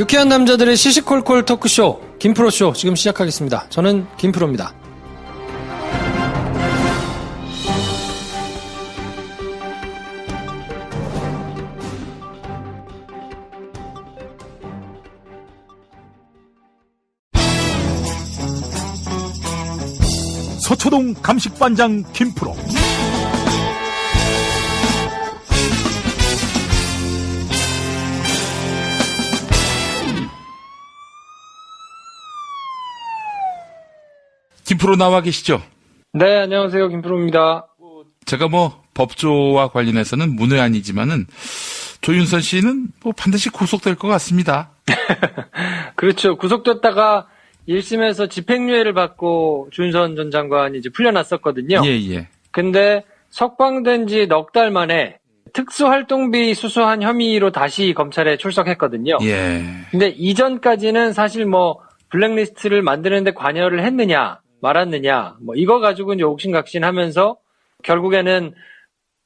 유쾌한 남자들의 시시콜콜 토크쇼 김프로쇼 지금 시작하겠습니다. 저는 김프로입니다. 서초동 감식반장 김프로. 김프로 나와 계시죠? 네, 안녕하세요. 김프로입니다. 제가 법조와 관련해서는 문외한이지만은 조윤선 씨는 반드시 구속될 것 같습니다. 그렇죠. 구속됐다가 1심에서 집행유예를 받고 조윤선 전 장관이 이제 풀려났었거든요. 예. 근데 석방된 지 넉 달 만에 특수활동비 수수한 혐의로 다시 검찰에 출석했거든요. 예. 근데 이전까지는 사실 블랙리스트를 만드는데 관여를 했느냐, 말았느냐, 이거 가지고 이제 옥신각신 하면서 결국에는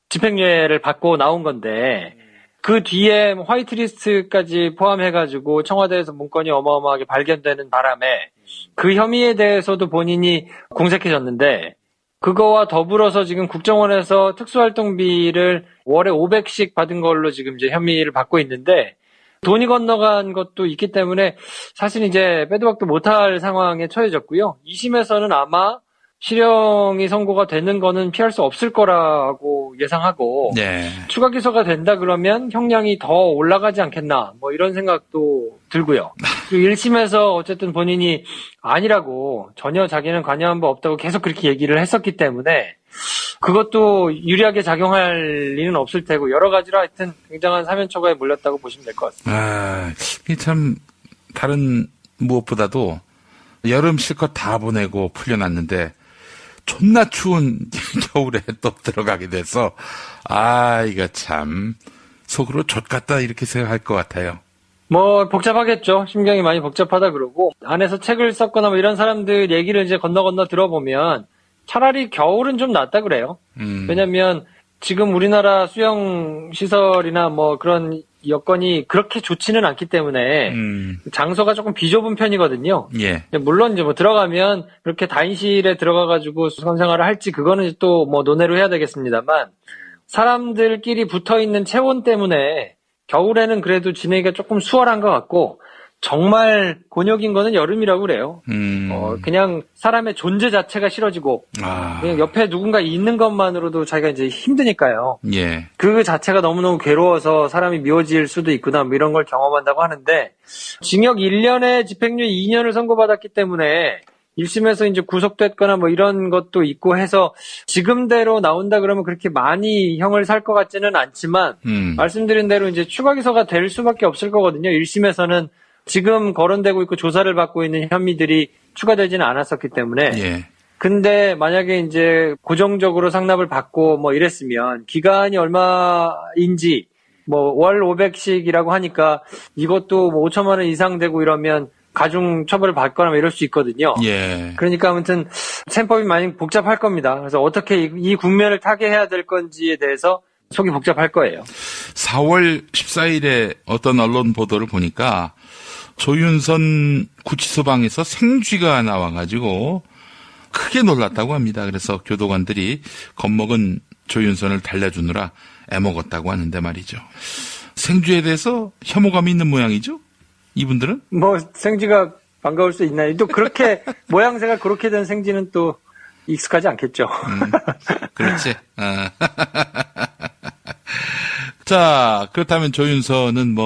집행유예를 받고 나온 건데, 그 뒤에 화이트리스트까지 포함해가지고 청와대에서 문건이 어마어마하게 발견되는 바람에 그 혐의에 대해서도 본인이 공색해졌는데, 그거와 더불어서 지금 국정원에서 특수활동비를 월에 500씩 받은 걸로 지금 이제 혐의를 받고 있는데, 돈이 건너간 것도 있기 때문에 사실 이제 빼도 박도 못할 상황에 처해졌고요. 2심에서는 아마 실형이 선고가 되는 거는 피할 수 없을 거라고 예상하고, 네. 추가 기소가 된다 그러면 형량이 더 올라가지 않겠나, 이런 생각도 들고요. 그리고 1심에서 어쨌든 본인이 아니라고, 전혀 자기는 관여한 바 없다고 계속 그렇게 얘기를 했었기 때문에 그것도 유리하게 작용할 리는 없을 테고, 여러 가지로 하여튼 굉장한 사면초가에 몰렸다고 보시면 될 것 같습니다. 이게 참 다른 무엇보다도 여름 실컷 다 보내고 풀려났는데 존나 추운 겨울에 또 들어가게 돼서 이거 참 속으로 좆같다 이렇게 생각할 것 같아요. 복잡하겠죠. 심경이 많이 복잡하다 그러고, 안에서 책을 썼거나 이런 사람들 얘기를 이제 건너 들어보면 차라리 겨울은 좀 낫다 그래요. 왜냐면 지금 우리나라 수영 시설이나 그런 여건이 그렇게 좋지는 않기 때문에 장소가 조금 비좁은 편이거든요. 예. 물론 이제 들어가면 그렇게 다인실에 들어가가지고 수감 생활을 할지 그거는 또 논의로 해야 되겠습니다만, 사람들끼리 붙어 있는 체온 때문에 겨울에는 그래도 지내기가 조금 수월한 것 같고, 정말 곤욕인 거는 여름이라고 그래요. 그냥 사람의 존재 자체가 싫어지고, 그냥 옆에 누군가 있는 것만으로도 자기가 이제 힘드니까요. 예. 그 자체가 너무너무 괴로워서 사람이 미워질 수도 있구나, 이런 걸 경험한다고 하는데, 징역 1년에 집행유예 2년을 선고받았기 때문에 1심에서 이제 구속됐거나 이런 것도 있고 해서 지금대로 나온다 그러면 그렇게 많이 형을 살 것 같지는 않지만, 말씀드린 대로 이제 추가 기소가 될 수밖에 없을 거거든요. 1심에서는 지금 거론되고 있고 조사를 받고 있는 혐의들이 추가되지는 않았었기 때문에. 예. 근데 만약에 이제 고정적으로 상납을 받고 이랬으면 기간이 얼마인지 월 500씩이라고 하니까 이것도 5천만 원 이상 되고 이러면 가중 처벌을 받거나 이럴 수 있거든요. 예. 그러니까 아무튼 셈법이 많이 복잡할 겁니다. 그래서 어떻게 이 국면을 타개해야 될 건지에 대해서 속이 복잡할 거예요. 4월 14일에 어떤 언론 보도를 보니까 조윤선 구치소방에서 생쥐가 나와가지고 크게 놀랐다고 합니다. 그래서 교도관들이 겁먹은 조윤선을 달래주느라 애먹었다고 하는데 말이죠. 생쥐에 대해서 혐오감이 있는 모양이죠? 이분들은? 생쥐가 반가울 수 있나요? 또 그렇게 모양새가 그렇게 된 생쥐는 또 익숙하지 않겠죠. 그렇지. 자, 그렇다면 조윤선은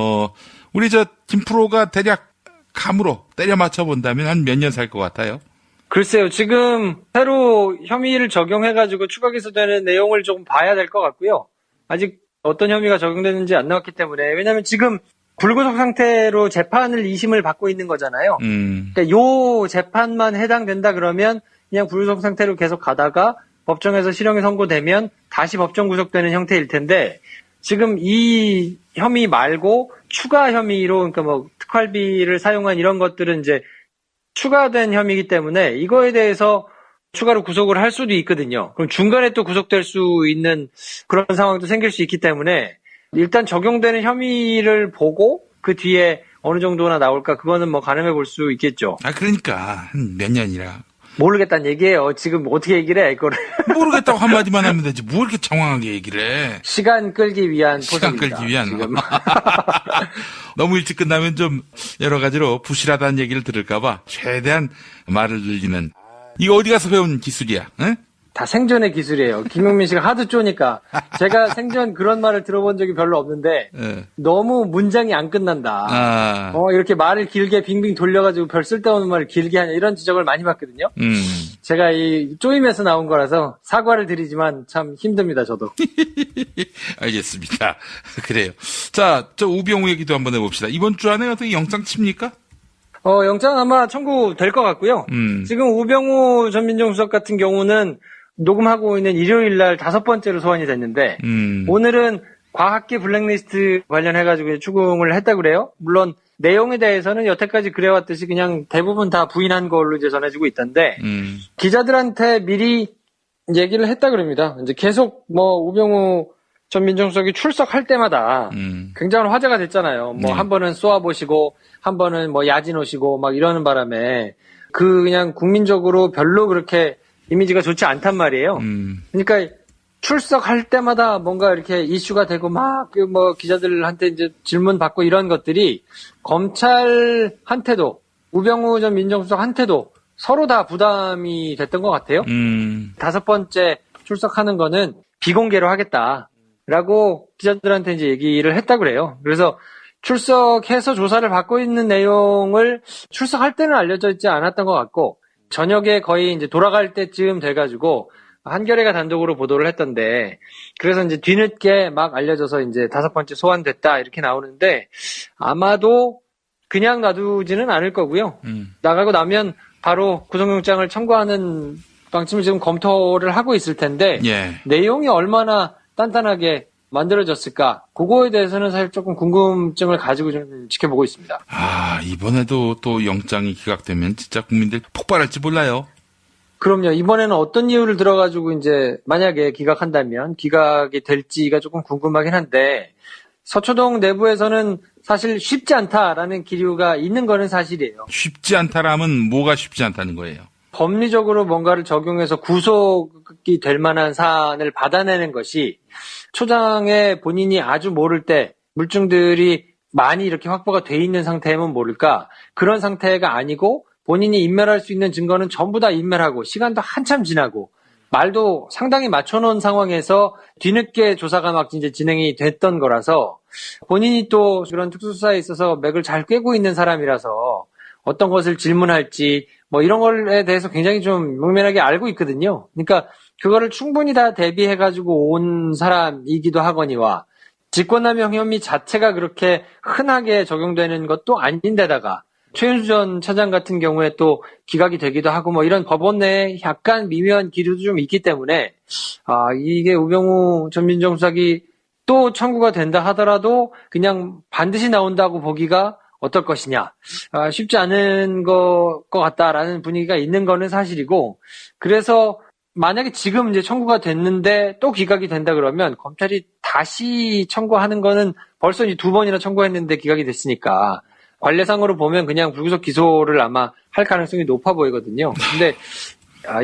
우리 김프로가 대략 감으로 때려 맞춰 본다면 한 몇 년 살 것 같아요? 글쎄요. 지금 새로 혐의를 적용해가지고 추가 기소되는 내용을 조금 봐야 될 것 같고요. 아직 어떤 혐의가 적용되는지 안 나왔기 때문에. 왜냐하면 지금 불구속 상태로 재판을 2심을 받고 있는 거잖아요. 그러니까 요 재판만 해당된다 그러면 그냥 불구속 상태로 계속 가다가 법정에서 실형이 선고되면 다시 법정 구속되는 형태일 텐데, 지금 이 혐의 말고 추가 혐의로, 그러니까 특활비를 사용한 이런 것들은 이제 추가된 혐의이기 때문에 이거에 대해서 추가로 구속을 할 수도 있거든요. 그럼 중간에 또 구속될 수 있는 그런 상황도 생길 수 있기 때문에 일단 적용되는 혐의를 보고 그 뒤에 어느 정도나 나올까 그거는 뭐 가늠해 볼 수 있겠죠. 그러니까 한 몇 년이라. 모르겠다는 얘기예요. 지금 어떻게 얘기를 해 이거를. 모르겠다고 한마디만 하면 되지. 뭐 이렇게 장황하게 얘기를 해. 시간 끌기 위한 시간 포석입니다. 끌기 위한. 지금. 너무 일찍 끝나면 좀 여러 가지로 부실하다는 얘기를 들을까봐 최대한 말을 늘리는. 이거 어디 가서 배운 기술이야? 응? 다 생전의 기술이에요. 김용민 씨가 하도 쪼니까 제가 생전 그런 말을 들어본 적이 별로 없는데 예. 너무 문장이 안 끝난다. 이렇게 말을 길게 빙빙 돌려가지고 별 쓸데없는 말을 길게 하냐 이런 지적을 많이 받거든요. 제가 이 쪼임에서 나온 거라서 사과를 드리지만 참 힘듭니다, 저도. 알겠습니다. 그래요. 자, 저 우병우 얘기도 한번 해봅시다. 이번 주 안에 어떻게 영장 칩니까? 영장 아마 청구될 것 같고요. 지금 우병우 전 민정수석 같은 경우는 녹음하고 있는 일요일 날 5번째로 소환이 됐는데 오늘은 과학계 블랙리스트 관련해가지고 추궁을 했다고 그래요. 물론 내용에 대해서는 여태까지 그래왔듯이 그냥 대부분 다 부인한 걸로 이제 전해지고 있던데 기자들한테 미리 얘기를 했다 그럽니다. 이제 계속 우병우 전 민정수석이 출석할 때마다 굉장한 화제가 됐잖아요. 한 번은 쏘아보시고 한 번은 야진 오시고 막 이러는 바람에 그냥 국민적으로 별로 그렇게 이미지가 좋지 않단 말이에요. 그러니까 출석할 때마다 뭔가 이렇게 이슈가 되고 막 기자들한테 이제 질문 받고 이런 것들이 검찰한테도 우병우 전 민정수석한테도 서로 다 부담이 됐던 것 같아요. 5번째 출석하는 거는 비공개로 하겠다라고 기자들한테 이제 얘기를 했다고 그래요. 그래서 출석해서 조사를 받고 있는 내용을 출석할 때는 알려져 있지 않았던 것 같고 저녁에 거의 이제 돌아갈 때쯤 돼가지고 한겨레가 단독으로 보도를 했던데 그래서 이제 뒤늦게 막 알려져서 이제 5번째 소환됐다 이렇게 나오는데 아마도 그냥 놔두지는 않을 거고요. 나가고 나면 바로 구속영장을 청구하는 방침을 지금 검토를 하고 있을 텐데 예. 내용이 얼마나 단단하게 만들어졌을까? 그거에 대해서는 사실 조금 궁금증을 가지고 좀 지켜보고 있습니다. 이번에도 또 영장이 기각되면 진짜 국민들 폭발할지 몰라요. 그럼요. 이번에는 어떤 이유를 들어가지고 이제 만약에 기각한다면 기각이 될지가 조금 궁금하긴 한데 서초동 내부에서는 사실 쉽지 않다라는 기류가 있는 거는 사실이에요. 쉽지 않다라면 뭐가 쉽지 않다는 거예요? 법리적으로 뭔가를 적용해서 구속이 될 만한 사안을 받아내는 것이 초장에 본인이 아주 모를 때 물증들이 많이 이렇게 확보가 돼 있는 상태면 모를까 그런 상태가 아니고 본인이 인멸할 수 있는 증거는 전부 다 인멸하고 시간도 한참 지나고 말도 상당히 맞춰놓은 상황에서 뒤늦게 조사가 막 이제 진행이 됐던 거라서 본인이 또 그런 특수수사에 있어서 맥을 잘 꿰고 있는 사람이라서 어떤 것을 질문할지 이런 거에 대해서 굉장히 좀 명면하게 알고 있거든요. 그러니까 그거를 충분히 다 대비해가지고 온 사람이기도 하거니와 직권남용 혐의 자체가 그렇게 흔하게 적용되는 것도 아닌데다가 최윤수 전 차장 같은 경우에 또 기각이 되기도 하고 이런 법원 내에 약간 미묘한 기류도 좀 있기 때문에 이게 우병우 전 민정수석이 또 청구가 된다 하더라도 그냥 반드시 나온다고 보기가 어떨 것이냐. 쉽지 않은 것 같다라는 분위기가 있는 거는 사실이고 그래서 만약에 지금 이제 청구가 됐는데 또 기각이 된다 그러면 검찰이 다시 청구하는 거는 벌써 이제 2번이나 청구했는데 기각이 됐으니까 관례상으로 보면 그냥 불구속 기소를 아마 할 가능성이 높아 보이거든요. 근데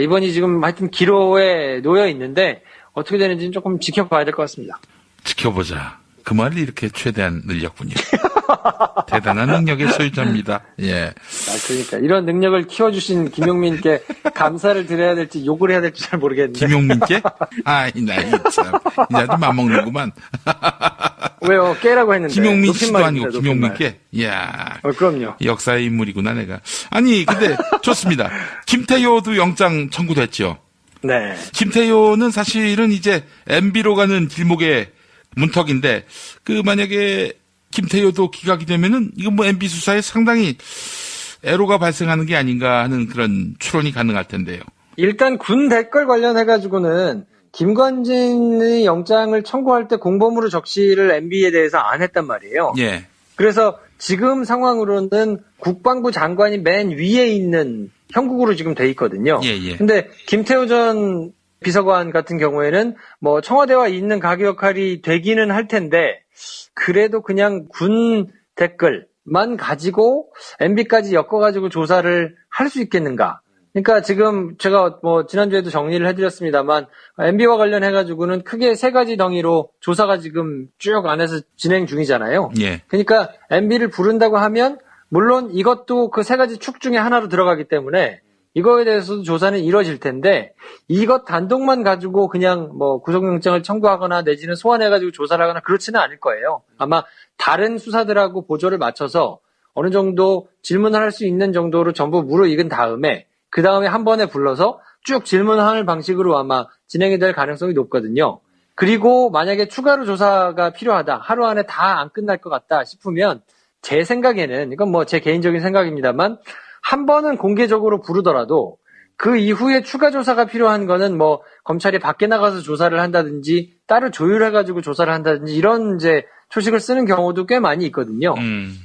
이번이 지금 하여튼 기로에 놓여 있는데 어떻게 되는지는 조금 지켜봐야 될 것 같습니다. 지켜보자. 그 말을 이렇게 최대한 늘렸군요. 대단한 능력의 소유자입니다. 예. 그러니까 이런 능력을 키워주신 김용민께 감사를 드려야 될지 욕을 해야 될지 잘 모르겠는데. 김용민께? 이 나이 참. 이제 아주 맘먹는구만. 왜요? 깨라고 했는데. 김용민 씨도 아니고 김용민께? 이야. 그럼요. 역사의 인물이구나 내가. 아니 근데 좋습니다. 김태효도 영장 청구됐죠. 네. 김태효는 사실은 이제 MB로 가는 길목에 문턱인데 만약에 김태효도 기각이 되면은 이건 MB 수사에 상당히 애로가 발생하는 게 아닌가 하는 그런 추론이 가능할 텐데요. 일단 군 댓글 관련해가지고는 김관진의 영장을 청구할 때 공범으로 적시를 MB에 대해서 안 했단 말이에요. 예. 그래서 지금 상황으로는 국방부 장관이 맨 위에 있는 형국으로 지금 돼 있거든요. 예. 근데 김태호 전 비서관 같은 경우에는 청와대와 있는 가교 역할이 되기는 할 텐데 그래도 그냥 군 댓글 만 가지고 MB까지 엮어가지고 조사를 할 수 있겠는가? 그러니까 지금 제가 뭐 지난주에도 정리를 해드렸습니다만 MB와 관련해가지고는 크게 세 가지 덩이로 조사가 지금 쭉 안에서 진행 중이잖아요. 예. 그러니까 MB를 부른다고 하면 물론 이것도 그 세 가지 축 중에 하나로 들어가기 때문에 이거에 대해서도 조사는 이루어질 텐데 이것 단독만 가지고 그냥 뭐 구속영장을 청구하거나 내지는 소환해가지고 조사를 하거나 그렇지는 않을 거예요. 아마 다른 수사들하고 보조를 맞춰서 어느 정도 질문을 할 수 있는 정도로 전부 무르익은 다음에 그 다음에 한 번에 불러서 쭉 질문하는 방식으로 아마 진행이 될 가능성이 높거든요. 그리고 만약에 추가로 조사가 필요하다, 하루 안에 다 안 끝날 것 같다 싶으면 제 생각에는, 이건 뭐 제 개인적인 생각입니다만, 한 번은 공개적으로 부르더라도 그 이후에 추가 조사가 필요한 거는 뭐 검찰이 밖에 나가서 조사를 한다든지 따로 조율해가지고 조사를 한다든지 이런 이제 초식을 쓰는 경우도 꽤 많이 있거든요.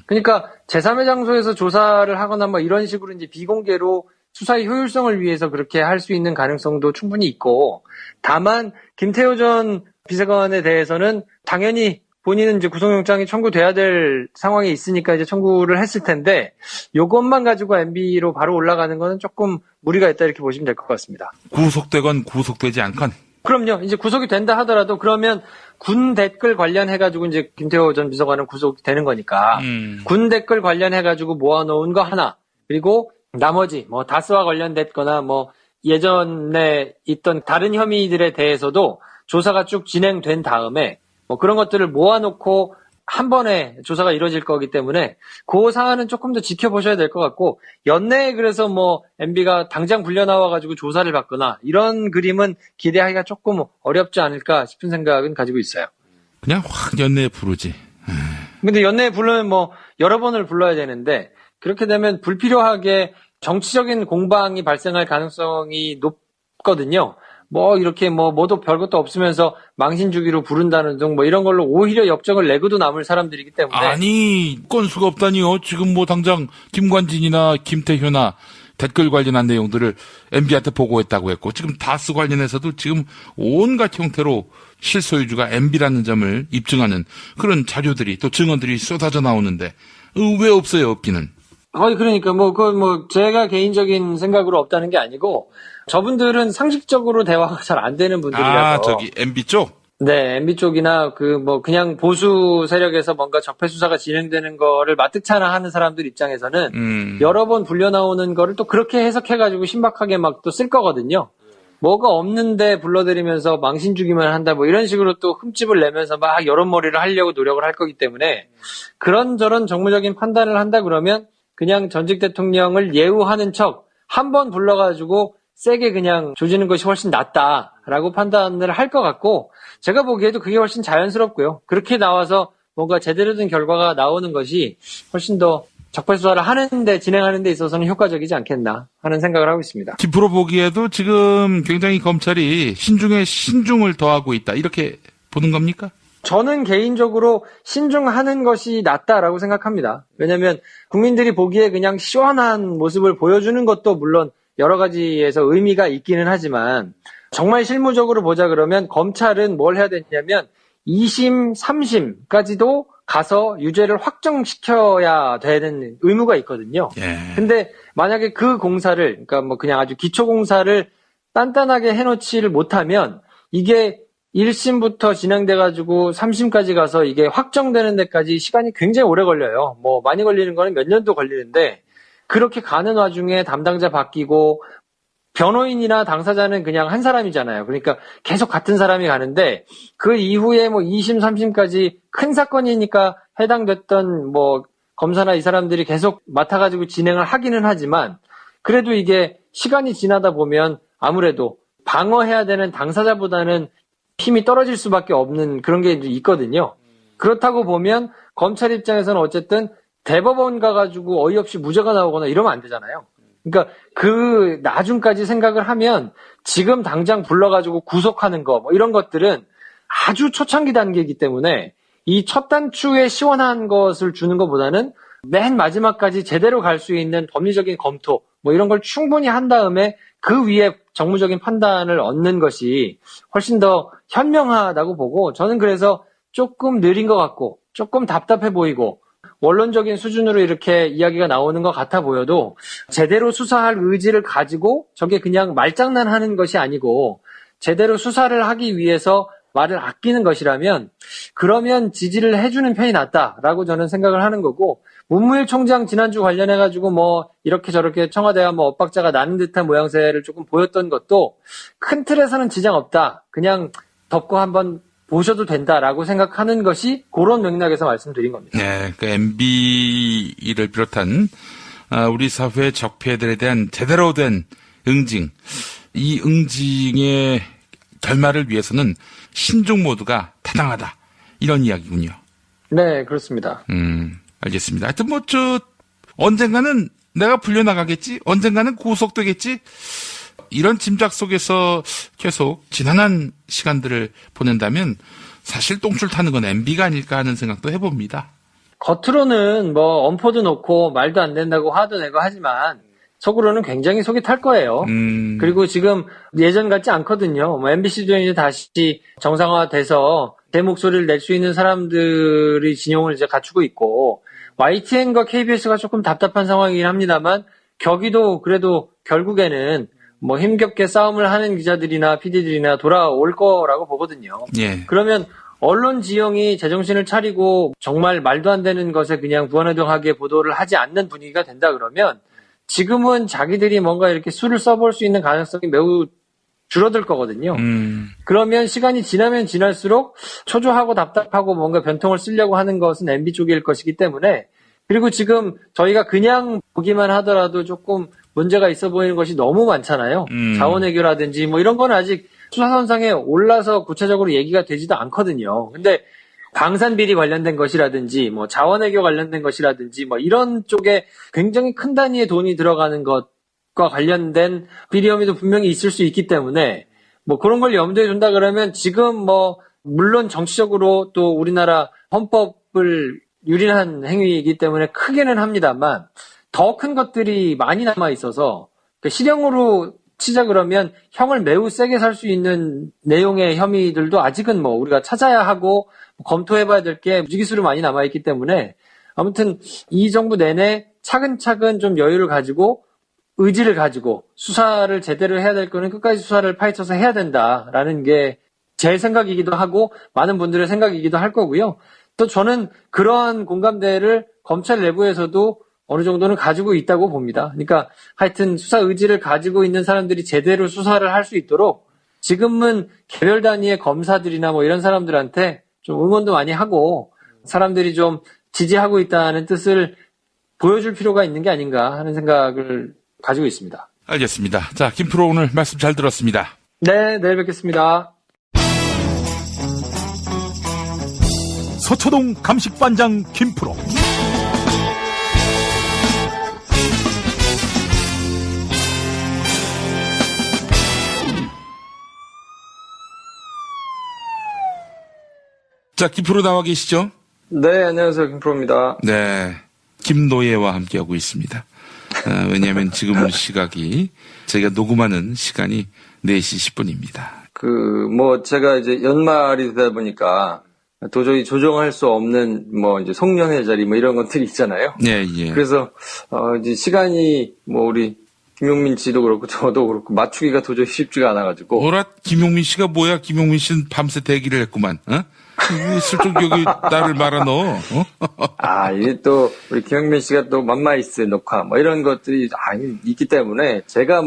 그러니까 제3의 장소에서 조사를 하거나 뭐 이런 식으로 이제 비공개로 수사의 효율성을 위해서 그렇게 할 수 있는 가능성도 충분히 있고, 다만 김태호 전 비서관에 대해서는 당연히 본인은 이제 구속영장이 청구돼야 될 상황에 있으니까 이제 청구를 했을 텐데, 요것만 가지고 MB로 바로 올라가는 거는 조금 무리가 있다 이렇게 보시면 될 것 같습니다. 구속되건 구속되지 않건. 그럼요. 이제 구속이 된다 하더라도 그러면 군 댓글 관련해가지고 이제 김태호 전 비서관은 구속되는 거니까, 군 댓글 관련해가지고 모아놓은 거 하나, 그리고 나머지 뭐 다스와 관련됐거나 뭐 예전에 있던 다른 혐의들에 대해서도 조사가 쭉 진행된 다음에 뭐 그런 것들을 모아놓고 한 번에 조사가 이루어질 거기 때문에 그 사안은 조금 더 지켜보셔야 될 것 같고, 연내에 그래서 뭐 MB가 당장 불려나와가지고 조사를 받거나 이런 그림은 기대하기가 조금 어렵지 않을까 싶은 생각은 가지고 있어요. 그냥 확 연내에 부르지. 근데 연내에 부르면 뭐 여러 번을 불러야 되는데 그렇게 되면 불필요하게 정치적인 공방이 발생할 가능성이 높거든요. 뭐 이렇게 뭐도 별것도 없으면서 망신 주기로 부른다는 등 뭐 이런 걸로 오히려 역정을 내고도 남을 사람들이기 때문에. 아니, 건수가 없다니요. 지금 뭐 당장 김관진이나 김태효나 댓글 관련한 내용들을 MB한테 보고했다고 했고, 지금 다스 관련해서도 지금 온갖 형태로 실소유주가 MB라는 점을 입증하는 그런 자료들이 또 증언들이 쏟아져 나오는데 왜 없어요? 없기는. 그러니까 제가 개인적인 생각으로 없다는 게 아니고 저분들은 상식적으로 대화가 잘 안 되는 분들이라서. 저기 MB 쪽? 네, MB 쪽이나 그냥 보수 세력에서 뭔가 적폐 수사가 진행되는 거를 마뜩찮아 하는 사람들 입장에서는 여러 번 불려 나오는 거를 또 그렇게 해석해가지고 신박하게 막 또 쓸 거거든요. 뭐가 없는데 불러들이면서 망신 주기만 한다 뭐 이런 식으로 또 흠집을 내면서 막 여론몰이를 하려고 노력을 할 거기 때문에 그런저런 정무적인 판단을 한다 그러면 그냥 전직 대통령을 예우하는 척 한 번 불러가지고 세게 그냥 조지는 것이 훨씬 낫다라고 판단을 할 것 같고, 제가 보기에도 그게 훨씬 자연스럽고요. 그렇게 나와서 뭔가 제대로 된 결과가 나오는 것이 훨씬 더 적폐 수사를 진행하는 데 있어서는 효과적이지 않겠나 하는 생각을 하고 있습니다. 뒷으로 보기에도 지금 굉장히 검찰이 신중에 신중을 더하고 있다, 이렇게 보는 겁니까? 저는 개인적으로 신중하는 것이 낫다라고 생각합니다. 왜냐하면 국민들이 보기에 그냥 시원한 모습을 보여주는 것도 물론 여러 가지에서 의미가 있기는 하지만 정말 실무적으로 보자 그러면 검찰은 뭘 해야 되냐면 2심, 3심까지도 가서 유죄를 확정시켜야 되는 의무가 있거든요. 근데 만약에 그 공사를, 그러니까 뭐 그냥 아주 기초 공사를 단단하게 해놓지를 못하면 이게 1심부터 진행돼가지고 3심까지 가서 이게 확정되는 데까지 시간이 굉장히 오래 걸려요. 뭐 많이 걸리는 거는 몇 년도 걸리는데 그렇게 가는 와중에 담당자 바뀌고 변호인이나 당사자는 그냥 한 사람이잖아요. 그러니까 계속 같은 사람이 가는데 그 이후에 뭐 2심, 3심까지 큰 사건이니까 해당됐던 뭐 검사나 이 사람들이 계속 맡아가지고 진행을 하기는 하지만 그래도 이게 시간이 지나다 보면 아무래도 방어해야 되는 당사자보다는 힘이 떨어질 수밖에 없는 그런 게 있거든요. 그렇다고 보면 검찰 입장에서는 어쨌든 대법원 가가지고 어이없이 무죄가 나오거나 이러면 안 되잖아요. 그러니까 그 나중까지 생각을 하면 지금 당장 불러가지고 구속하는 거 뭐 이런 것들은 아주 초창기 단계이기 때문에 이 첫 단추에 시원한 것을 주는 것보다는 맨 마지막까지 제대로 갈 수 있는 법리적인 검토 뭐 이런 걸 충분히 한 다음에 그 위에 정무적인 판단을 얻는 것이 훨씬 더 현명하다고 보고, 저는 그래서 조금 느린 것 같고 조금 답답해 보이고 원론적인 수준으로 이렇게 이야기가 나오는 것 같아 보여도 제대로 수사할 의지를 가지고 저게 그냥 말장난하는 것이 아니고 제대로 수사를 하기 위해서 말을 아끼는 것이라면 그러면 지지를 해주는 편이 낫다라고 저는 생각을 하는 거고, 문무일 총장 지난주 관련해가지고 뭐 이렇게 저렇게 청와대와 뭐 엇박자가 나는 듯한 모양새를 조금 보였던 것도 큰 틀에서는 지장 없다, 그냥 덮고 한번 보셔도 된다라고 생각하는 것이 그런 맥락에서 말씀드린 겁니다. 네, 그 MB를 비롯한 우리 사회의 적폐들에 대한 제대로 된 응징, 이 응징의 결말을 위해서는 신중 모두가 타당하다, 이런 이야기군요. 네, 그렇습니다. 알겠습니다. 하여튼 언젠가는 내가 불려나가겠지? 언젠가는 구속되겠지? 이런 짐작 속에서 계속 지난한 시간들을 보낸다면 사실 똥줄 타는 건 MB가 아닐까 하는 생각도 해봅니다. 겉으로는 뭐 엄포도 놓고 말도 안 된다고 화도 내고 하지만 속으로는 굉장히 속이 탈 거예요. 그리고 지금 예전 같지 않거든요. 뭐 MBC도 이제 다시 정상화돼서 제 목소리를 낼 수 있는 사람들이 진용을 이제 갖추고 있고, YTN과 KBS가 조금 답답한 상황이긴 합니다만 격이도 그래도 결국에는 뭐 힘겹게 싸움을 하는 기자들이나 PD들이나 돌아올 거라고 보거든요. 예. 그러면 언론 지형이 제정신을 차리고 정말 말도 안 되는 것에 그냥 부안해동하게 보도를 하지 않는 분위기가 된다 그러면 지금은 자기들이 뭔가 이렇게 수를 써볼 수 있는 가능성이 매우 줄어들 거거든요. 그러면 시간이 지나면 지날수록 초조하고 답답하고 뭔가 변통을 쓰려고 하는 것은 MB 쪽일 것이기 때문에, 그리고 지금 저희가 그냥 보기만 하더라도 조금 문제가 있어 보이는 것이 너무 많잖아요. 자원외교라든지 뭐 이런 건 아직 수사선상에 올라서 구체적으로 얘기가 되지도 않거든요. 근데 방산비리 관련된 것이라든지 뭐 자원외교 관련된 것이라든지 뭐 이런 쪽에 굉장히 큰 단위의 돈이 들어가는 것과 관련된 비리 혐의도 분명히 있을 수 있기 때문에 뭐 그런 걸 염두에 둔다 그러면 지금 뭐 물론 정치적으로 또 우리나라 헌법을 유린한 행위이기 때문에 크게는 합니다만 더 큰 것들이 많이 남아 있어서 실형으로 치자 그러면 형을 매우 세게 살 수 있는 내용의 혐의들도 아직은 뭐 우리가 찾아야 하고 검토해봐야 될 게 무지기수로 많이 남아있기 때문에 아무튼 이 정부 내내 차근차근 좀 여유를 가지고 의지를 가지고 수사를 제대로 해야 될 거는 끝까지 수사를 파헤쳐서 해야 된다라는 게 제 생각이기도 하고 많은 분들의 생각이기도 할 거고요. 또 저는 그러한 공감대를 검찰 내부에서도 어느 정도는 가지고 있다고 봅니다. 그러니까 하여튼 수사 의지를 가지고 있는 사람들이 제대로 수사를 할 수 있도록 지금은 개별 단위의 검사들이나 뭐 이런 사람들한테 좀 응원도 많이 하고 사람들이 좀 지지하고 있다는 뜻을 보여줄 필요가 있는 게 아닌가 하는 생각을 가지고 있습니다. 알겠습니다. 자, 김프로 오늘 말씀 잘 들었습니다. 네, 내일 뵙겠습니다. 서초동 감식반장 김프로. 자, 김프로 나와 계시죠? 네, 안녕하세요. 김프로입니다. 네. 김노예와 함께하고 있습니다. 왜냐하면 지금 시각이 저희가 녹음하는 시간이 4시 10분입니다. 제가 이제 연말이 되다 보니까 도저히 조정할 수 없는 이제 송년회 자리 이런 것들이 있잖아요. 예, 예. 그래서 이제 시간이 우리 김용민 씨도 그렇고 저도 그렇고 맞추기가 도저히 쉽지가 않아가지고. 뭐라 김용민 씨가 뭐야? 김용민 씨는 밤새 대기를 했구만. 어? 슬쩍 여기 나를 말아 넣어. 이게 또 우리 김용민 씨가 또 맘마이스 녹화 이런 것들이 있기 때문에 제가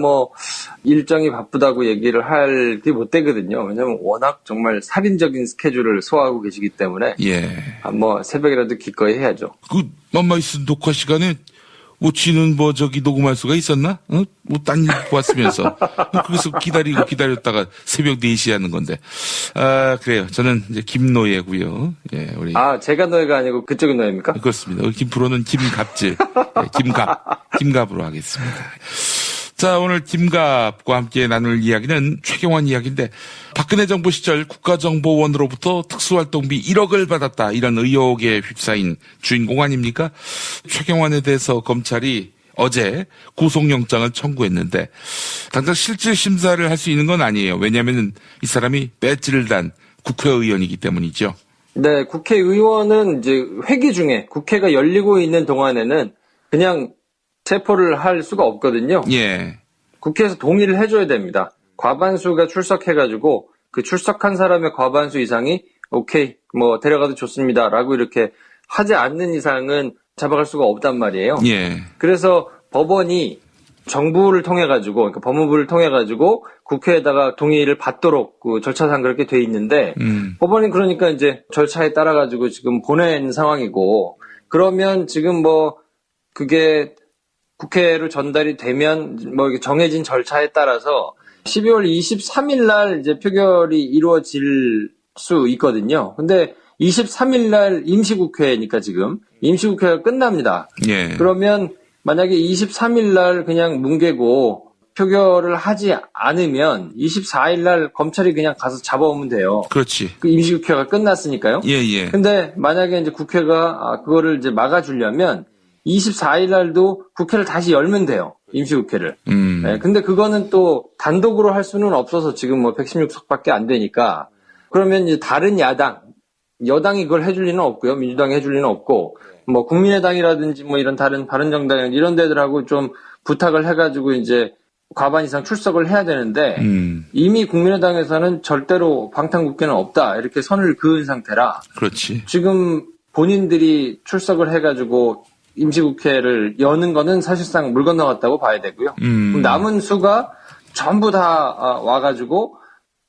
일정이 바쁘다고 얘기를 할 게 못 되거든요. 왜냐면 워낙 정말 살인적인 스케줄을 소화하고 계시기 때문에. 예. 새벽이라도 기꺼이 해야죠. 그 맘마이스 녹화 시간에 지는 녹음할 수가 있었나? 딴 일 보았으면서. 그래서 기다렸다가 새벽 4시에 하는 건데. 그래요. 저는 이제 김노예고요. 예, 우리. 제가 노예가 아니고 그쪽이 노예입니까? 그렇습니다. 김프로는 김갑질. 김갑으로 하겠습니다. 자, 오늘 김갑과 함께 나눌 이야기는 최경환 이야기인데, 박근혜 정부 시절 국가정보원으로부터 특수활동비 1억을 받았다, 이런 의혹에 휩싸인 주인공 아닙니까? 최경환에 대해서 검찰이 어제 구속영장을 청구했는데, 당장 실질 심사를 할 수 있는 건 아니에요. 왜냐하면 이 사람이 배지를 단 국회의원이기 때문이죠. 네, 국회의원은 이제 회기 중에 국회가 열리고 있는 동안에는 그냥 체포를 할 수가 없거든요. 예. 국회에서 동의를 해줘야 됩니다. 과반수가 출석해가지고 그 출석한 사람의 과반수 이상이 오케이, 뭐 데려가도 좋습니다라고 이렇게 하지 않는 이상은 잡아갈 수가 없단 말이에요. 예. 그래서 법원이 정부를 통해가지고, 그러니까 법무부를 통해가지고 국회에다가 동의를 받도록 그 절차상 그렇게 돼 있는데, 법원이 그러니까 이제 절차에 따라가지고 지금 보낸 상황이고, 그러면 지금 뭐, 그게 국회로 전달이 되면 뭐 이렇게 정해진 절차에 따라서 12월 23일 날 이제 표결이 이루어질 수 있거든요. 근데 23일 날 임시국회니까 지금 임시국회가 끝납니다. 예. 그러면 만약에 23일 날 그냥 뭉개고 표결을 하지 않으면 24일 날 검찰이 그냥 가서 잡아오면 돼요. 그렇지. 그 임시국회가 끝났으니까요. 예, 예. 근데 만약에 이제 국회가 그거를 이제 막아주려면 24일 날도 국회를 다시 열면 돼요. 임시국회를. 네, 근데 그거는 또 단독으로 할 수는 없어서 지금 뭐 116석밖에 안 되니까 그러면 이제 다른 여당이 그걸 해줄 리는 없고요. 민주당이 해줄 리는 없고 뭐 국민의당이라든지 뭐 이런 다른 바른정당 이런 데들하고 좀 부탁을 해가지고 이제 과반 이상 출석을 해야 되는데 이미 국민의당에서는 절대로 방탄국회는 없다 이렇게 선을 그은 상태라 그렇지. 지금 본인들이 출석을 해가지고 임시국회를 여는 거는 사실상 물 건너갔다고 봐야 되고요. 그럼 남은 수가 전부 다 와가지고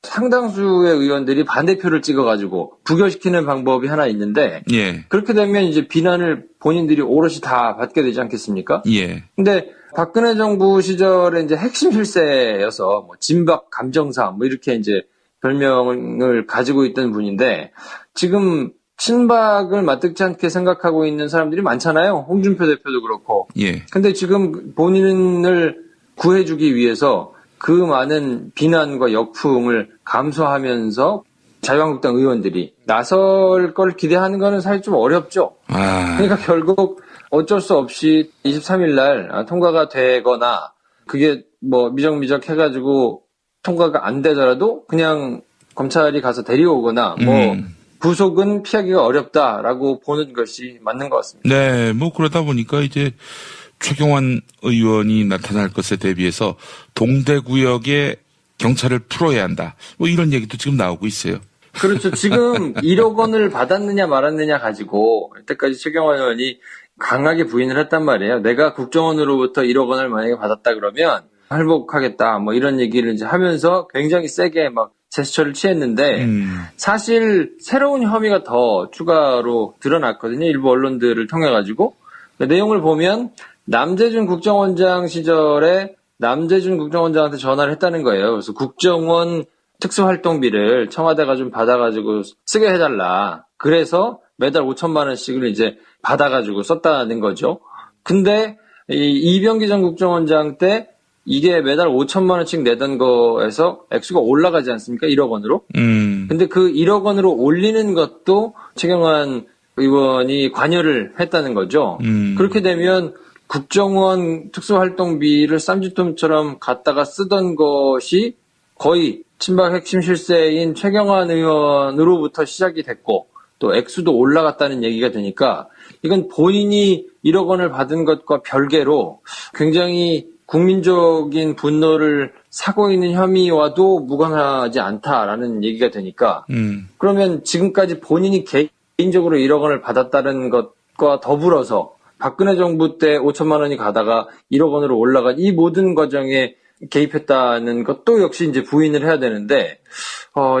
상당수의 의원들이 반대표를 찍어가지고 부결시키는 방법이 하나 있는데 예. 그렇게 되면 이제 비난을 본인들이 오롯이 다 받게 되지 않겠습니까? 예. 근데 박근혜 정부 시절에 이제 핵심 실세여서 뭐 진박 감정사 뭐 이렇게 이제 별명을 가지고 있던 분인데 지금 친박을 마뜩지 않게 생각하고 있는 사람들이 많잖아요. 홍준표 대표도 그렇고. 예. 근데 지금 본인을 구해주기 위해서 그 많은 비난과 역풍을 감수하면서 자유한국당 의원들이 나설 걸 기대하는 거는 사실 좀 어렵죠. 그러니까 결국 어쩔 수 없이 23일 날 통과가 되거나 그게 뭐 미적미적 해가지고 통과가 안 되더라도 그냥 검찰이 가서 데려오거나 뭐 구속은 피하기가 어렵다라고 보는 것이 맞는 것 같습니다. 네, 뭐 그러다 보니까 이제 최경환 의원이 나타날 것에 대비해서 동대구역에 경찰을 풀어야 한다. 뭐 이런 얘기도 지금 나오고 있어요. 그렇죠. 지금 1억 원을 받았느냐 말았느냐 가지고 이때까지 최경환 의원이 강하게 부인을 했단 말이에요. 내가 국정원으로부터 1억 원을 만약에 받았다 그러면 할복하겠다. 뭐 이런 얘기를 이제 하면서 굉장히 세게 막 제스처를 취했는데 사실 새로운 혐의가 더 추가로 드러났거든요. 일부 언론들을 통해 가지고 내용을 보면 남재준 국정원장 시절에 남재준 국정원장한테 전화를 했다는 거예요. 그래서 국정원 특수활동비를 청와대가 좀 받아가지고 쓰게 해달라. 그래서 매달 5천만 원씩을 이제 받아가지고 썼다는 거죠. 근데 이병기 전 국정원장 때 이게 매달 5천만 원씩 내던 거에서 액수가 올라가지 않습니까? 1억 원으로. 근데 그 1억 원으로 올리는 것도 최경환 의원이 관여를 했다는 거죠. 그렇게 되면 국정원 특수활동비를 쌈짓돈처럼 갖다가 쓰던 것이 거의 친박 핵심 실세인 최경환 의원으로부터 시작이 됐고 또 액수도 올라갔다는 얘기가 되니까 이건 본인이 1억 원을 받은 것과 별개로 굉장히 국민적인 분노를 사고 있는 혐의와도 무관하지 않다라는 얘기가 되니까 그러면 지금까지 본인이 개인적으로 1억 원을 받았다는 것과 더불어서 박근혜 정부 때 5천만 원이 가다가 1억 원으로 올라간 이 모든 과정에 개입했다는 것도 역시 이제 부인을 해야 되는데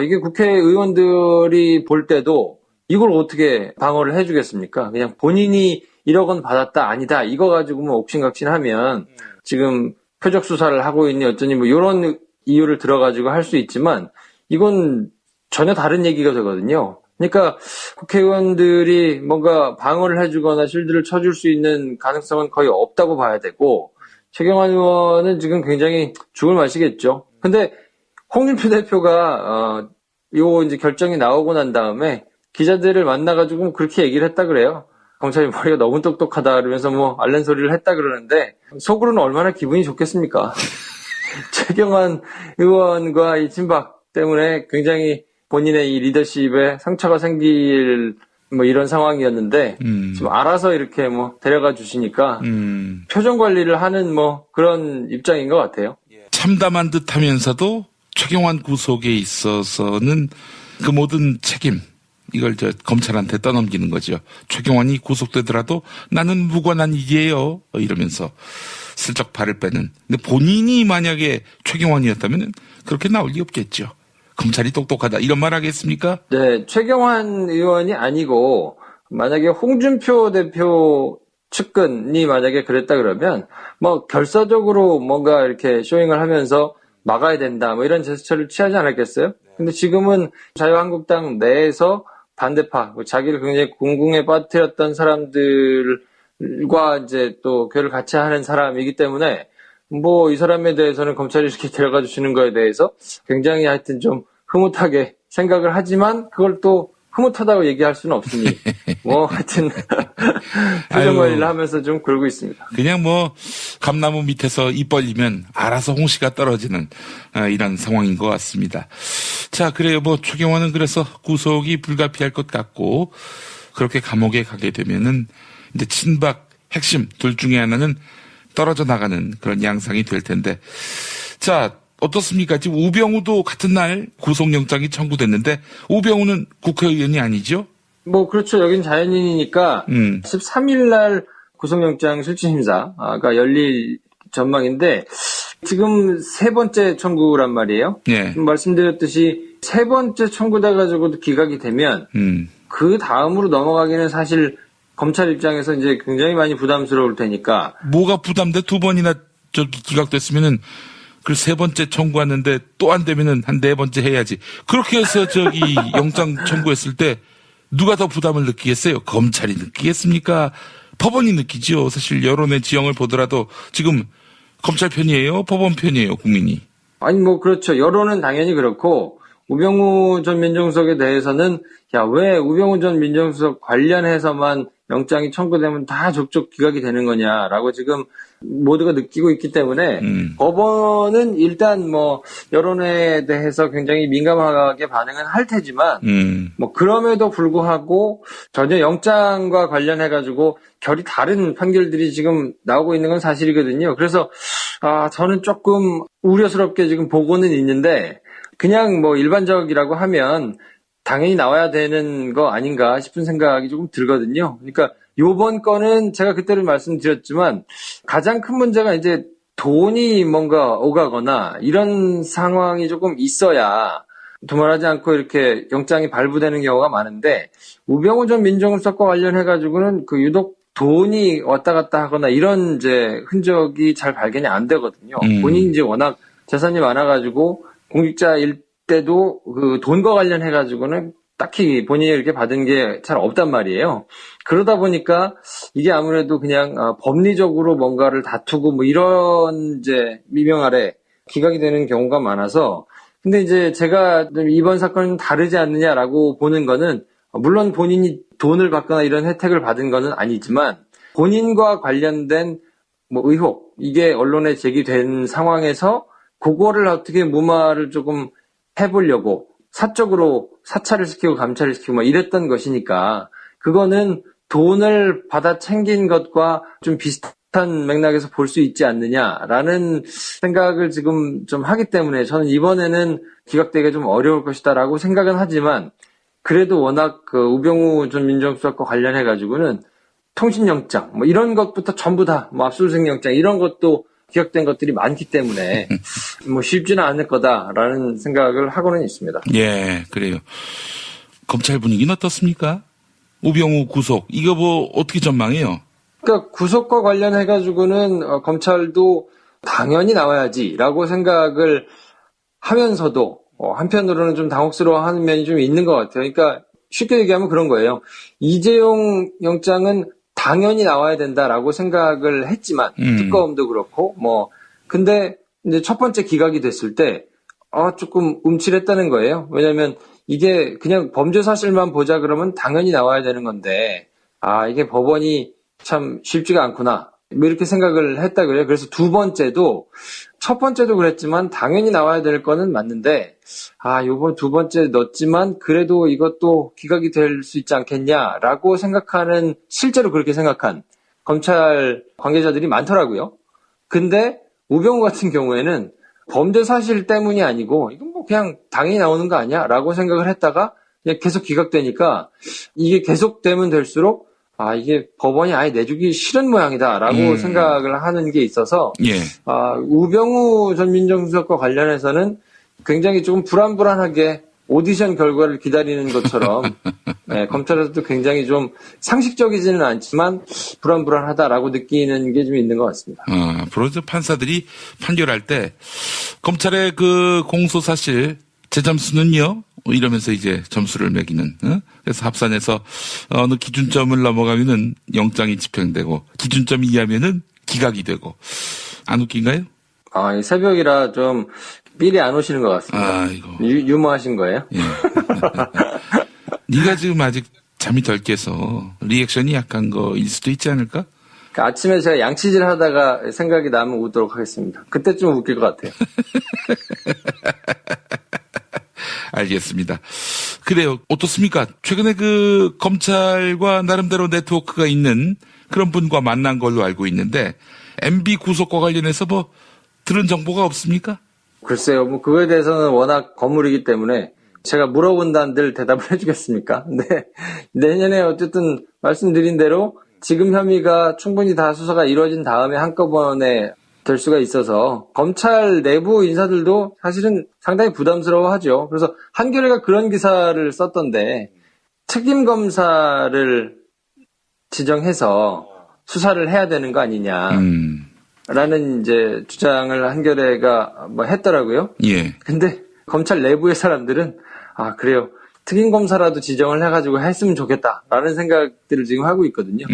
이게 국회의원들이 볼 때도 이걸 어떻게 방어를 해주겠습니까? 그냥 본인이 1억 원 받았다 아니다 이거 가지고 뭐 옥신각신하면 지금 표적 수사를 하고 있니 어쩌니 뭐 이런 이유를 들어가지고 할 수 있지만 이건 전혀 다른 얘기가 되거든요. 그러니까 국회의원들이 뭔가 방어를 해주거나 실드를 쳐줄 수 있는 가능성은 거의 없다고 봐야 되고 최경환 의원은 지금 굉장히 죽을 맛이겠죠. 근데 홍준표 대표가 요 이제 결정이 나오고 난 다음에 기자들을 만나가지고 그렇게 얘기를 했다 그래요. 검찰이 머리가 너무 똑똑하다 그러면서 뭐 알렌 소리를 했다 그러는데 속으로는 얼마나 기분이 좋겠습니까? 최경환 의원과 이 친박 때문에 굉장히 본인의 이 리더십에 상처가 생길 뭐 이런 상황이었는데 지금 알아서 이렇게 뭐 데려가 주시니까 표정 관리를 하는 뭐 그런 입장인 것 같아요. 참담한 듯 하면서도 최경환 구속에 있어서는 그 모든 책임, 이걸 검찰한테 떠넘기는 거죠. 최경환이 구속되더라도 나는 무관한 일이에요. 이러면서 슬쩍 발을 빼는. 근데 본인이 만약에 최경환이었다면 그렇게 나올 리 없겠죠. 검찰이 똑똑하다 이런 말 하겠습니까? 네, 최경환 의원이 아니고 만약에 홍준표 대표 측근이 만약에 그랬다 그러면 뭐 결사적으로 뭔가 이렇게 쇼잉을 하면서 막아야 된다 뭐 이런 제스처를 취하지 않았겠어요? 근데 지금은 자유한국당 내에서 반대파, 자기를 굉장히 궁궁에 빠뜨렸던 사람들과 이제 또 교류를 같이 하는 사람이기 때문에 뭐 이 사람에 대해서는 검찰이 이렇게 데려가 주시는 거에 대해서 굉장히 하여튼 좀 흐뭇하게 생각을 하지만 그걸 또 흐뭇하다고 얘기할 수는 없으니 뭐 하여튼 표정 관리를 하면서 좀 그러고 있습니다. 그냥 뭐 감나무 밑에서 입 벌리면 알아서 홍시가 떨어지는 이런 상황인 것 같습니다. 자, 그래요. 뭐 최경환은 그래서 구속이 불가피할 것 같고 그렇게 감옥에 가게 되면은 이제 친박 핵심 둘 중에 하나는 떨어져 나가는 그런 양상이 될 텐데, 자, 어떻습니까? 지금 우병우도 같은 날 구속영장이 청구됐는데 우병우는 국회의원이 아니죠? 뭐 그렇죠. 여긴 자연인이니까 13일 날 구속영장 실질심사가 열릴 전망인데 지금 세 번째 청구란 말이에요. 예. 말씀드렸듯이 세 번째 청구돼가지고도 기각이 되면 그 다음으로 넘어가기는 사실 검찰 입장에서 이제 굉장히 많이 부담스러울 테니까. 뭐가 부담돼? 두 번이나 기각됐으면은 그 세 번째 청구하는데 또 안 되면은 한 네 번째 해야지. 그렇게 해서 영장 청구했을 때 누가 더 부담을 느끼겠어요? 검찰이 느끼겠습니까? 법원이 느끼지요. 사실 여론의 지형을 보더라도 지금 검찰 편이에요? 법원 편이에요? 국민이? 아니 뭐 그렇죠. 여론은 당연히 그렇고 우병우 전 민정수석에 대해서는 야, 왜 우병우 전 민정수석 관련해서만 영장이 청구되면 다 족족 기각이 되는 거냐라고 지금 모두가 느끼고 있기 때문에 법원은 일단 뭐 여론에 대해서 굉장히 민감하게 반응은 할 테지만 뭐 그럼에도 불구하고 전혀 영장과 관련해 가지고 결이 다른 판결들이 지금 나오고 있는 건 사실이거든요. 그래서 저는 조금 우려스럽게 지금 보고는 있는데 그냥 뭐 일반적이라고 하면 당연히 나와야 되는 거 아닌가 싶은 생각이 조금 들거든요. 그러니까 요번 건은 제가 그때도 말씀드렸지만 가장 큰 문제가 이제 돈이 뭔가 오가거나 이런 상황이 조금 있어야 두말하지 않고 이렇게 영장이 발부되는 경우가 많은데 우병우 전 민정수석과 관련해가지고는 그 유독 돈이 왔다 갔다 하거나 이런 이제 흔적이 잘 발견이 안 되거든요. 본인이 이제 워낙 재산이 많아가지고 공직자일 때도 그 돈과 관련해가지고는 딱히 본인이 이렇게 받은 게 잘 없단 말이에요. 그러다 보니까 이게 아무래도 그냥 법리적으로 뭔가를 다투고 뭐 이런 이제 미명 아래 기각이 되는 경우가 많아서 근데 이제 제가 이번 사건은 다르지 않느냐라고 보는 거는 물론 본인이 돈을 받거나 이런 혜택을 받은 거는 아니지만 본인과 관련된 뭐 의혹 이게 언론에 제기된 상황에서 그거를 어떻게 무마를 조금 해보려고 사적으로 사찰을 시키고 감찰을 시키고 막 이랬던 것이니까 그거는 돈을 받아 챙긴 것과 좀 비슷한 맥락에서 볼 수 있지 않느냐라는 생각을 지금 좀 하기 때문에 저는 이번에는 기각되기가 좀 어려울 것이다라고 생각은 하지만 그래도 워낙 그 우병우 전 민정수석과 관련해 가지고는 통신영장 뭐 이런 것부터 전부 다 뭐 압수수색 영장 이런 것도 기각된 것들이 많기 때문에 뭐 쉽지는 않을 거다라는 생각을 하고는 있습니다. 예, 그래요. 검찰 분위기는 어떻습니까? 우병우 구속 이거 뭐 어떻게 전망해요? 그러니까 구속과 관련해 가지고는 검찰도 당연히 나와야지라고 생각을 하면서도 한편으로는 좀 당혹스러워하는 면이 좀 있는 것 같아요. 그러니까 쉽게 얘기하면 그런 거예요. 이재용 영장은 당연히 나와야 된다라고 생각을 했지만 특검도 그렇고 뭐 근데 이제 첫 번째 기각이 됐을 때 조금 움찔했다는 거예요. 왜냐하면 이게 그냥 범죄 사실만 보자 그러면 당연히 나와야 되는 건데 이게 법원이 참 쉽지가 않구나 뭐 이렇게 생각을 했다 그래요. 그래서 두 번째도, 첫 번째도 그랬지만 당연히 나와야 될 거는 맞는데, 요번 두 번째 넣었지만 그래도 이것도 기각이 될 수 있지 않겠냐라고 생각하는, 실제로 그렇게 생각한 검찰 관계자들이 많더라고요. 근데 우병우 같은 경우에는 범죄 사실 때문이 아니고 이건 뭐 그냥 당연히 나오는 거 아니야? 라고 생각을 했다가 그냥 계속 기각되니까 이게 계속되면 될수록 이게 법원이 아예 내주기 싫은 모양이다라고 생각을 하는 게 있어서 예. 우병우 전 민정수석과 관련해서는 굉장히 조금 불안불안하게 오디션 결과를 기다리는 것처럼 네, 검찰에서도 굉장히 좀 상식적이지는 않지만 불안불안하다라고 느끼는 게 좀 있는 것 같습니다. 앞으로 판사들이 판결할 때 검찰의 그 공소 사실 제 점수는요 이러면서 이제 점수를 매기는. 그래서 합산해서 어느 기준점을 넘어가면은 영장이 집행되고 기준점 이하면은 기각이 되고. 안 웃긴가요? 이 새벽이라 좀 삘이 안 오시는 것 같습니다. 이거. 유머하신 거예요? 예. 네가 지금 아직 잠이 덜 깨서 리액션이 약한 거일 수도 있지 않을까? 아침에 제가 양치질 하다가 생각이 나면 웃도록 하겠습니다. 그때 좀 웃길 것 같아요. 알겠습니다. 그래요. 어떻습니까? 최근에 그 검찰과 나름대로 네트워크가 있는 그런 분과 만난 걸로 알고 있는데 MB 구속과 관련해서 뭐 들은 정보가 없습니까? 글쎄요. 뭐 그거에 대해서는 워낙 거물이기 때문에 제가 물어본다는 들 대답을 해주겠습니까? 근데 내년에 어쨌든 말씀드린 대로 지금 혐의가 충분히 다 수사가 이루어진 다음에 한꺼번에 될 수가 있어서 검찰 내부 인사들도 사실은 상당히 부담스러워하죠. 그래서 한겨레가 그런 기사를 썼던데 특임 검사를 지정해서 수사를 해야 되는 거 아니냐라는 이제 주장을 한겨레가 뭐 했더라고요. 예. 근데 검찰 내부의 사람들은 그래요. 특임 검사라도 지정을 해가지고 했으면 좋겠다라는 생각들을 지금 하고 있거든요.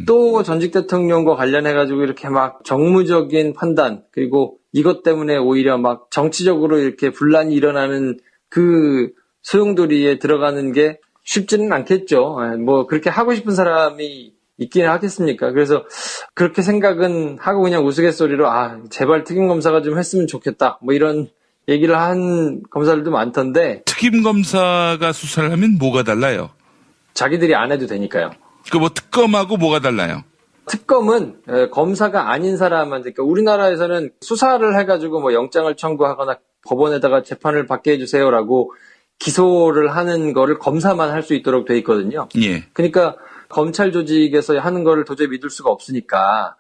또 전직 대통령과 관련해가지고 이렇게 막 정무적인 판단 그리고 이것 때문에 오히려 막 정치적으로 이렇게 분란이 일어나는 그 소용돌이에 들어가는 게 쉽지는 않겠죠. 뭐 그렇게 하고 싶은 사람이 있기는 하겠습니까? 그래서 그렇게 생각은 하고 그냥 우스갯소리로 제발 특임 검사가 좀 했으면 좋겠다. 뭐 이런 얘기를 한 검사들도 많던데 특임 검사가 수사를 하면 뭐가 달라요? 자기들이 안 해도 되니까요. 그 뭐 특검하고 뭐가 달라요? 특검은 검사가 아닌 사람한테, 그러니까 우리나라에서는 수사를 해가지고 뭐 영장을 청구하거나 법원에다가 재판을 받게 해주세요라고 기소를 하는 거를 검사만 할 수 있도록 돼 있거든요. 예. 그러니까 검찰 조직에서 하는 거를 도저히 믿을 수가 없으니까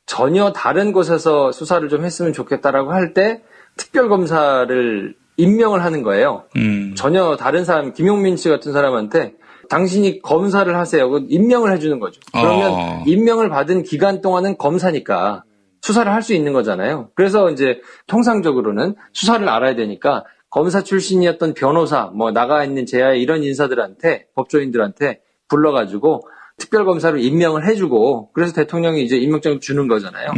전혀 다른 곳에서 수사를 좀 했으면 좋겠다라고 할 때 특별검사를 임명을 하는 거예요. 전혀 다른 사람, 김용민 씨 같은 사람한테 당신이 검사를 하세요. 임명을 해주는 거죠. 그러면 임명을 받은 기간 동안은 검사니까 수사를 할 수 있는 거잖아요. 그래서 이제 통상적으로는 수사를 알아야 되니까 검사 출신이었던 변호사, 뭐 나가 있는 제야의 이런 인사들한테, 법조인들한테 불러가지고 특별검사로 임명을 해주고 그래서 대통령이 이제 임명장을 주는 거잖아요.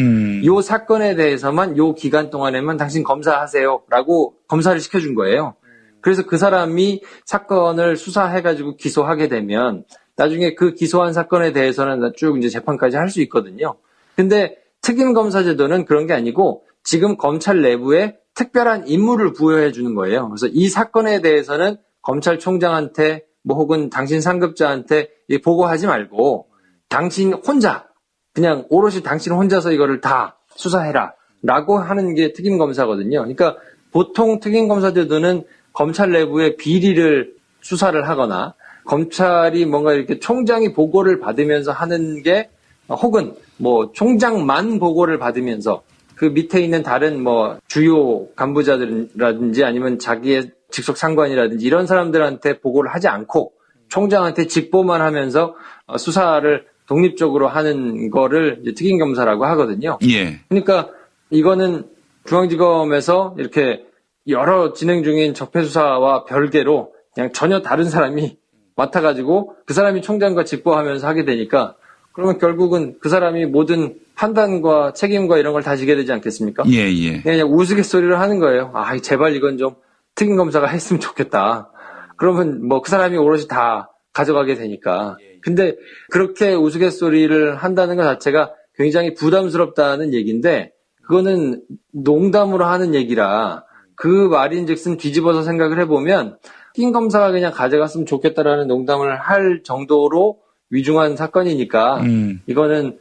요 사건에 대해서만 요 기간 동안에만 당신 검사하세요라고 검사를 시켜준 거예요. 그래서 그 사람이 사건을 수사해가지고 기소하게 되면 나중에 그 기소한 사건에 대해서는 쭉 이제 재판까지 할 수 있거든요. 근데 특임검사 제도는 그런 게 아니고 지금 검찰 내부에 특별한 임무를 부여해 주는 거예요. 그래서 이 사건에 대해서는 검찰총장한테 뭐 혹은 당신 상급자한테 보고하지 말고 당신 혼자 그냥 오롯이 당신 혼자서 이거를 다 수사해라 라고 하는 게 특임검사거든요. 그러니까 보통 특임검사 제도는 검찰 내부의 비리를 수사를 하거나 검찰이 뭔가 이렇게 총장이 보고를 받으면서 하는 게 혹은 뭐 총장만 보고를 받으면서 그 밑에 있는 다른 뭐 주요 간부자들이라든지 아니면 자기의 직속 상관이라든지 이런 사람들한테 보고를 하지 않고 총장한테 직보만 하면서 수사를 독립적으로 하는 거를 이제 특임검사라고 하거든요. 예. 그러니까 이거는 중앙지검에서 이렇게 여러 진행 중인 적폐수사와 별개로 그냥 전혀 다른 사람이 맡아가지고 그 사람이 총장과 직보하면서 하게 되니까 그러면 결국은 그 사람이 모든 판단과 책임과 이런 걸 다 지게 되지 않겠습니까? 예, 예. 그냥 우스갯소리를 하는 거예요. 제발 이건 좀 특임검사가 했으면 좋겠다. 그러면 뭐 그 사람이 오롯이 다 가져가게 되니까. 근데 그렇게 우스갯소리를 한다는 것 자체가 굉장히 부담스럽다는 얘기인데 그거는 농담으로 하는 얘기라 그 말인즉슨 뒤집어서 생각을 해보면 흑인 검사가 그냥 가져갔으면 좋겠다라는 농담을 할 정도로 위중한 사건이니까 이거는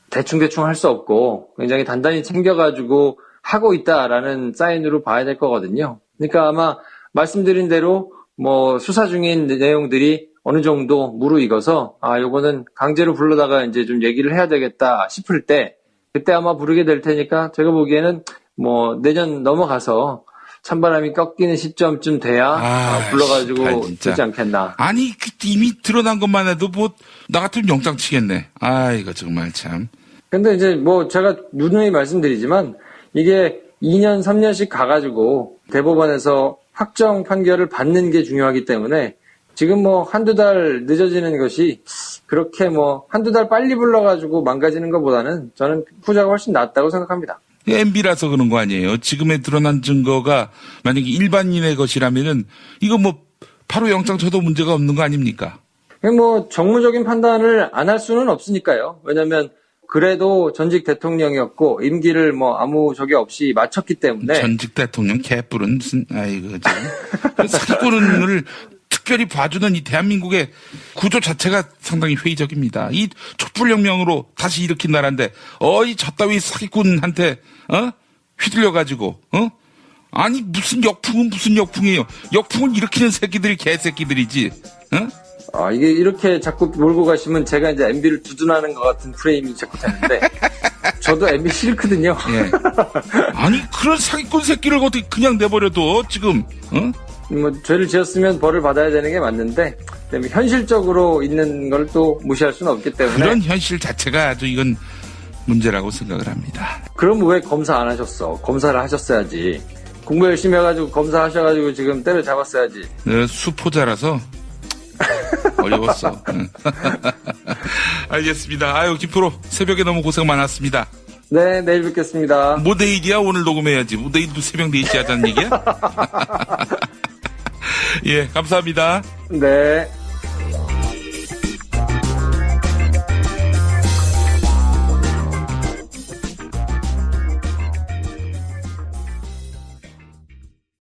대충 할 수 없고 굉장히 단단히 챙겨가지고 하고 있다라는 사인으로 봐야 될 거거든요. 그러니까 아마 말씀드린 대로 뭐 수사 중인 내용들이 어느 정도 무르익어서 요거는 강제로 불러다가 이제 좀 얘기를 해야 되겠다 싶을 때 그때 아마 부르게 될 테니까 제가 보기에는 뭐 내년 넘어가서 찬바람이 꺾이는 시점쯤 돼야 불러가지고 되지 않겠나. 아니 이미 드러난 것만 해도 뭐 나 같으면 영장 치겠네. 이거 정말 참. 근데 이제 뭐 제가 누누이 말씀드리지만 이게 2년 3년씩 가가지고 대법원에서 확정 판결을 받는 게 중요하기 때문에 지금 뭐 한두 달 늦어지는 것이 그렇게 뭐 한두 달 빨리 불러가지고 망가지는 것보다는 저는 후자가 훨씬 낫다고 생각합니다. MB라서 그런 거 아니에요. 지금에 드러난 증거가 만약에 일반인의 것이라면은 이거 뭐 바로 영장 쳐도 문제가 없는 거 아닙니까? 뭐 정무적인 판단을 안 할 수는 없으니까요. 왜냐하면 그래도 전직 대통령이었고 임기를 뭐 아무 적이 없이 마쳤기 때문에 전직 대통령 개뿔은 무슨 참 사기꾼을 특별히 봐주는 이 대한민국의 구조 자체가 상당히 회의적입니다. 이 촛불혁명으로 다시 일으킨 나라인데 이 저따위 사기꾼한테 휘둘려가지고 아니 무슨 역풍은 무슨 역풍이에요. 역풍을 일으키는 새끼들이 개새끼들이지. 이게 이렇게 자꾸 몰고 가시면 제가 이제 MB를 두둔하는 것 같은 프레임이 자꾸 되는데 저도 MB 싫거든요. 예. 아니 그런 사기꾼 새끼를 어떻게 그냥 내버려둬 지금? 뭐 죄를 지었으면 벌을 받아야 되는 게 맞는데 현실적으로 있는 걸 또 무시할 수는 없기 때문에 그런 현실 자체가 아주 이건 문제라고 생각을 합니다. 그럼 왜 검사 안 하셨어? 검사를 하셨어야지. 공부 열심히 해가지고 검사하셔가지고 지금 때려잡았어야지. 수포자라서 어려웠어. 알겠습니다. 김프로 새벽에 너무 고생 많았습니다. 네, 내일 뵙겠습니다. 뭐 내일이야? 오늘 녹음해야지. 뭐 내일도 새벽 4시 하자는 얘기야? 예, 감사합니다. 네.